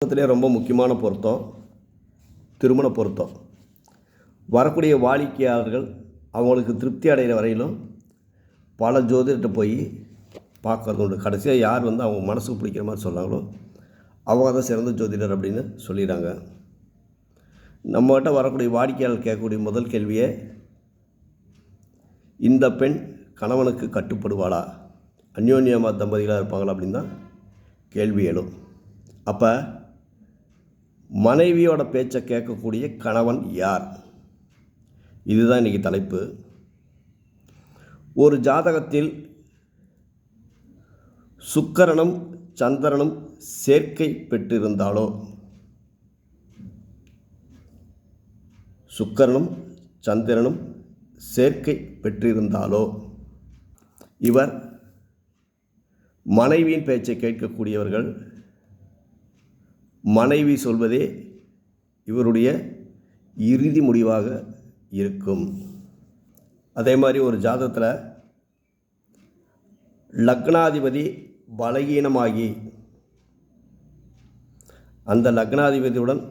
பொருத்தத்திலே ரொம்ப முக்கியமான பொருத்தம் திருமண பொருத்தம். வரக்கூடிய வாடிக்கையாளர்கள் அவங்களுக்கு திருப்தி அடைகிற வரையிலும் பல ஜோதிடர்கிட்ட போய் பார்க்கறது உண்டு. கடைசியாக யார் அவங்க மனசுக்கு பிடிக்கிற மாதிரி சொல்கிறாங்களோ அவங்க தான் சிறந்த ஜோதிடர் அப்படின்னு சொல்லிடுறாங்க. நம்மகிட்ட வரக்கூடிய வாடிக்கையாளர் கேட்கக்கூடிய முதல் கேள்வியே, இந்த பெண் கணவனுக்கு கட்டுப்படுவாளா, அந்யோன்யமாக தம்பதிகளாக இருப்பாங்களா அப்படின்னு தான் கேள்வி எழும். அப்போ மனைவியோட பேச்சை கேட்கக்கூடிய கணவன் யார்? இதுதான் இன்றைக்கி தலைப்பு. ஒரு ஜாதகத்தில் சுக்கிரனும் சந்திரனும் சேர்க்கை பெற்றிருந்தாலோ, சுக்கிரனும் சந்திரனும் சேர்க்கை பெற்றிருந்தாலோ இவர் மனைவியின் பேச்சை கேட்கக்கூடியவர்கள். மனைவி சொல்வதே இவருடைய இறுதி முடிவாக இருக்கும். அதே மாதிரி ஒரு ஜாதகத்தில் லக்னாதிபதி பலகீனமாகி அந்த லக்னாதிபதியுடன்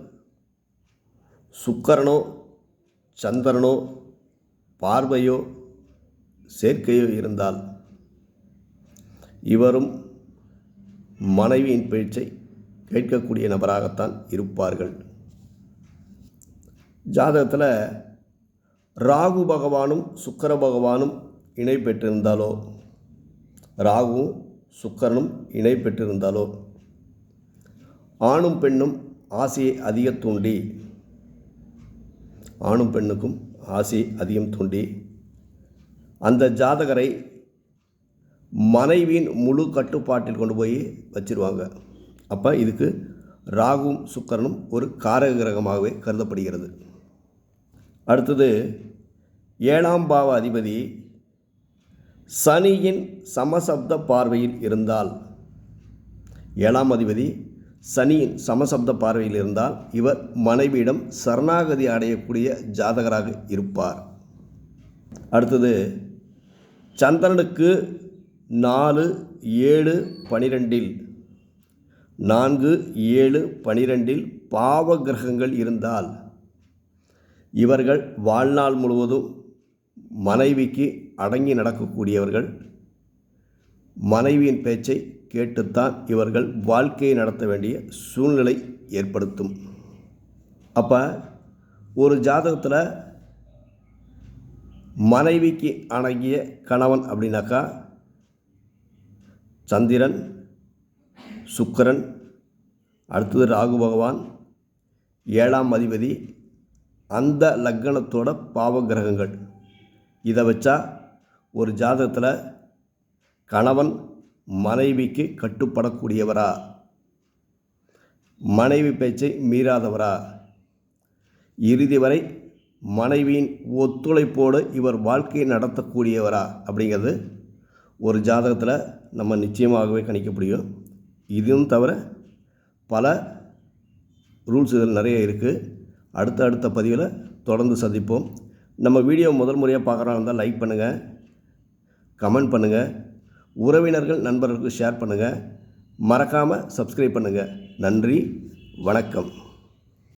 சுக்கிரனோ சந்திரனோ பார்வையோ சேர்க்கையோ இருந்தால் இவரும் மனைவியின் பேச்சை கேட்கக்கூடிய நபராகத்தான் இருப்பார்கள். ஜாதகத்தில் ராகு பகவானும் சுக்கிர பகவானும் இணை பெற்றிருந்தாலோ, ராகுவும் சுக்கிரனும் இணை பெற்றிருந்தாலோ, ஆணும் பெண்ணும் ஆசையை அதிகம் தூண்டி, ஆணும் பெண்ணுக்கும் ஆசையை அதிகம் தூண்டி அந்த ஜாதகரை மனைவியின் முழு கட்டுப்பாட்டில் கொண்டு போய் வச்சிருவாங்க. அப்போ இதுக்கு ராகுவும் சுக்கிரனும் ஒரு காரக கிரகமாகவே கருதப்படுகிறது. அடுத்தது 7ஆம் பாவ அதிபதி சனியின் சமசப்த பார்வையில் இருந்தால், 7ஆம் அதிபதி சனியின் சமசப்த பார்வையில் இருந்தால் இவர் மனைவியிடம் சரணாகதி அடையக்கூடிய ஜாதகராக இருப்பார். அடுத்தது சந்திரனுக்கு 4, 7, 12 4, 7, 12 பாவ கிரகங்கள் இருந்தால் இவர்கள் வாழ்நாள் முழுவதும் மனைவிக்கு அடங்கி நடக்கக்கூடியவர்கள். மனைவியின் பேச்சை கேட்டுத்தான் இவர்கள் வாழ்க்கையை நடத்த வேண்டிய சூழ்நிலை ஏற்படுத்தும். அப்போ ஒரு ஜாதகத்தில் மனைவிக்கு அடங்கிய கணவன் அப்படின்னாக்கா சந்திரன், சுக்கிரன், அடுத்தது ராகு பகவான், 7ஆம் அதிபதி, அந்த லக்னத்தோட பாவ கிரகங்கள். இதை வச்சா ஒரு ஜாதகத்தில் கணவன் மனைவிக்கு கட்டுப்படக்கூடியவரா, மனைவி பேச்சை மீறாதவரா, இறுதி வரை மனைவியின் ஒத்துழைப்போடு இவர் வாழ்க்கையை நடத்தக்கூடியவரா அப்படிங்கிறது ஒரு ஜாதகத்தில் நம்ம நிச்சயமாகவே கணிக்க முடியும். இதுவும் தவிர பல ரூல்ஸ் இதில் நிறைய இருக்குது. அடுத்த பதிவில் தொடர்ந்து சந்திப்போம். நம்ம வீடியோ முதல் முறையாக பார்க்குறதா இருந்தால் லைக் பண்ணுங்கள், கமெண்ட் பண்ணுங்கள், உறவினர்கள் நண்பர்களுக்கு ஷேர் பண்ணுங்கள், மறக்காமல் சப்ஸ்கிரைப் பண்ணுங்கள். நன்றி, வணக்கம்.